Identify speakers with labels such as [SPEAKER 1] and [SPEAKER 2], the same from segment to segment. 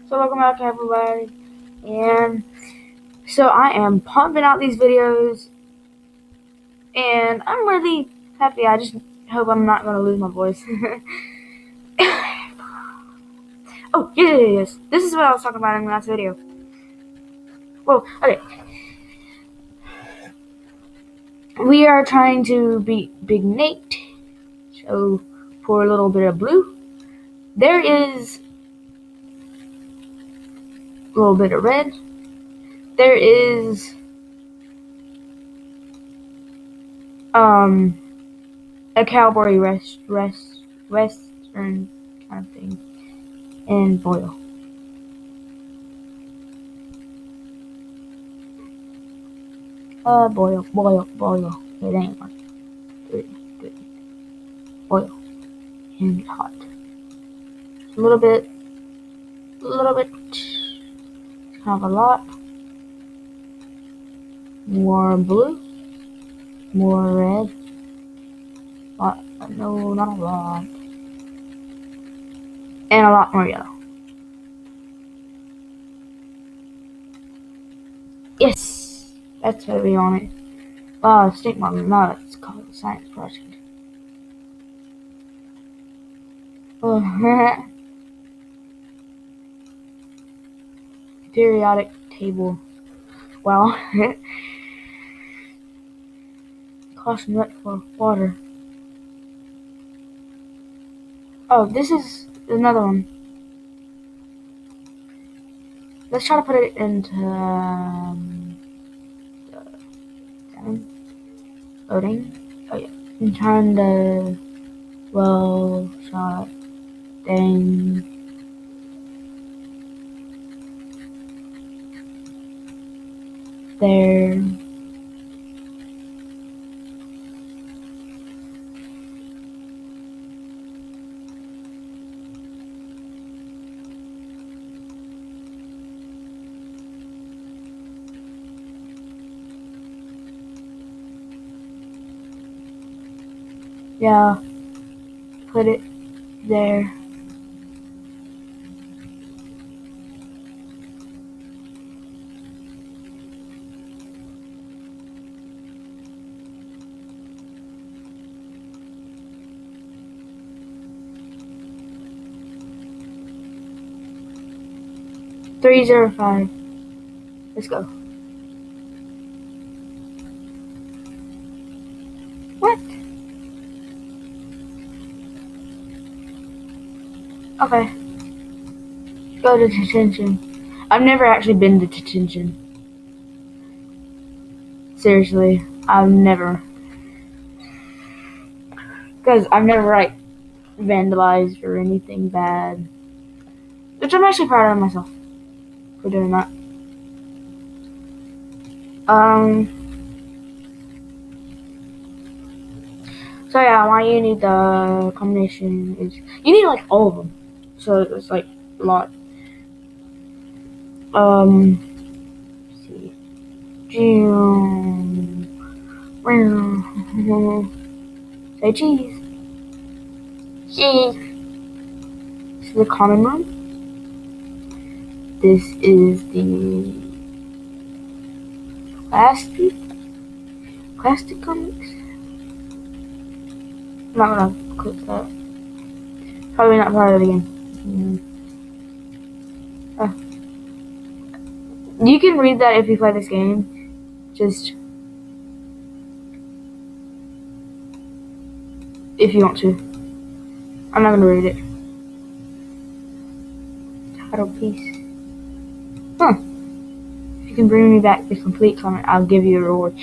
[SPEAKER 1] So welcome back everybody, and so I am pumping out these videos, and I'm really happy. I just hope I'm not going to lose my voice. Oh, yes. This is what I was talking about in the last video. Well, okay. We are trying to beat Big Nate, so pour a little bit of blue. There is a little bit of red. There is a cowboy western kind of thing, and boil. Boil. It ain't like good. Boil and hot. A little bit. Kind of a lot. More blue. More red. No, not a lot. And a lot more yellow. Yes! That's what we wanted. Wow, state model. No, it's called a science project. Oh, periodic table. Well, caution wet for water. Oh, this is another one. Let's try to put it into loading. Oh yeah, and turn the shot thing. There. Yeah, put it there. $305. Let's go. What? Okay. Go to detention. I've never actually been to detention. Seriously, I've never. Because I've never, like, vandalized or anything bad. Which I'm actually proud of myself for doing that. So yeah, why you need the combination is you need like all of them. So it's like a lot. Let's see. Say cheese. Cheese. This is the common one. This is the plastic comics. I'm not gonna click that. Probably not part of it again. You can read that if you play this game. Just if you want to. I'm not gonna read it. Title piece. Huh. If you can bring me back the complete comic, I'll give you a reward.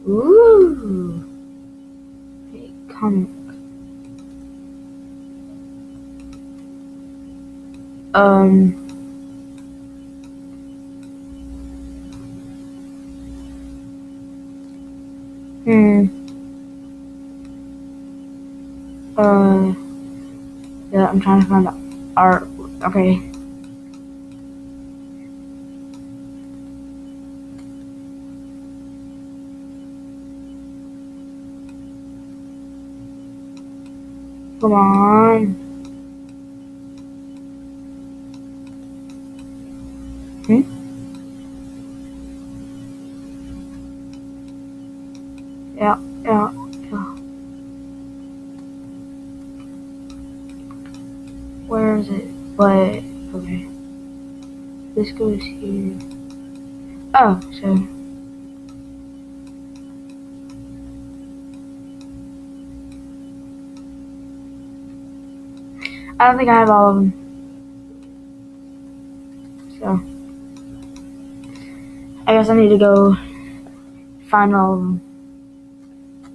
[SPEAKER 1] Ooh. A comic. Yeah, I'm trying to find the art. Okay. Come on. Yeah, yeah, yeah. Where is it? But, okay. This goes here. Oh, so. I don't think I have all of them. So. I guess I need to go find all of them.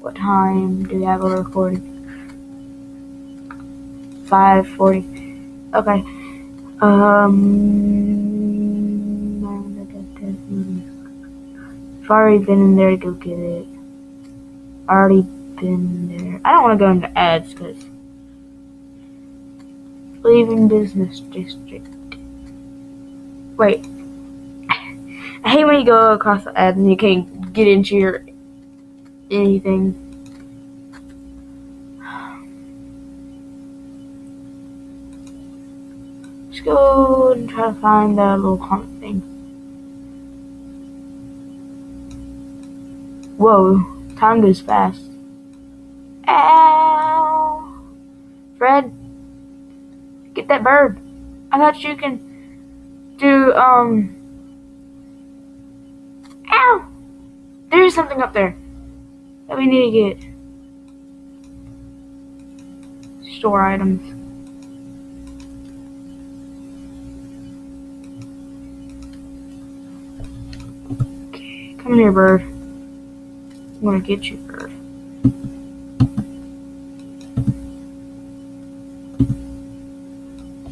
[SPEAKER 1] What time do we have a recording? 5:40. Okay. I've already been in there to go get it. Already been there. I don't want to go into ads because leaving business district. Wait. I hate when you go across the ads and you can't get into your anything. Let's go and try to find that little comment thing. Whoa, time goes fast. Ow! Fred, get that bird. I thought you can do, ow! There's something up there that we need to get. Store items. Okay, come here, bird. I'm gonna get you, bird.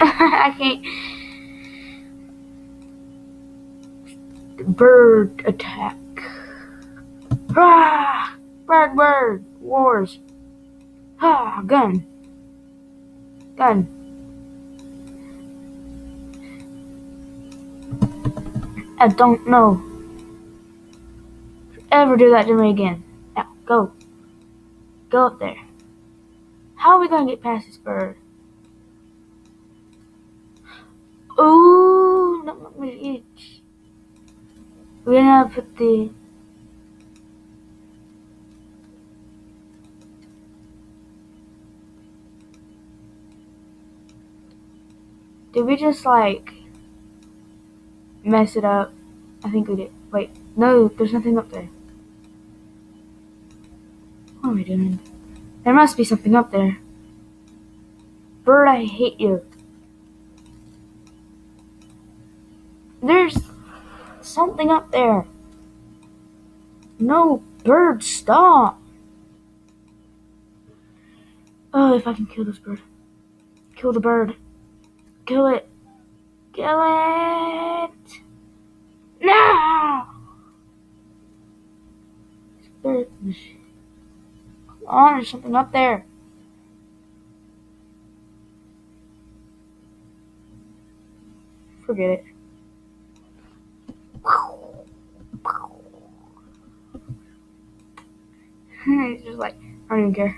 [SPEAKER 1] I can't. Bird attack. Ah! Bird. Wars. Ah, gun. I don't know. Ever do that to me again. Now, go. Go up there. How are we gonna get past this bird? Ooh, not let me eat. We're gonna put the... Did we just, like, mess it up? I think we did. Wait, no, there's nothing up there. What are we doing? There must be something up there. Bird, I hate you. There's something up there. No, bird, stop. Oh, if I can kill this bird. Kill the bird. Kill it. Kill it. No! Bird. Come on, there's something up there. Forget it. It's just like, I don't even care.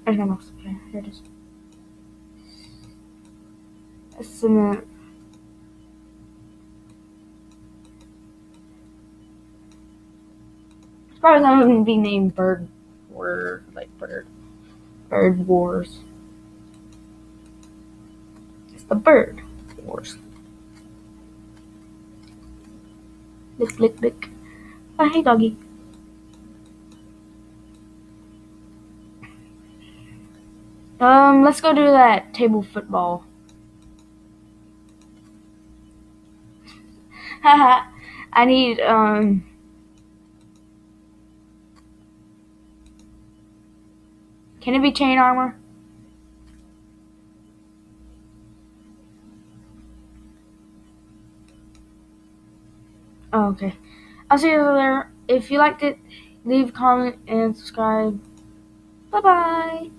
[SPEAKER 1] There's nothing else. Okay, here it is. It's in the... It's probably not going to be named Bird War, like Bird Wars. It's the Bird Wars. Lick. Oh, hey, doggy. Let's go do that table football. Haha. I need, can it be chain armor? Oh, okay. I'll see you there. If you liked it, leave a comment and subscribe. Bye-bye.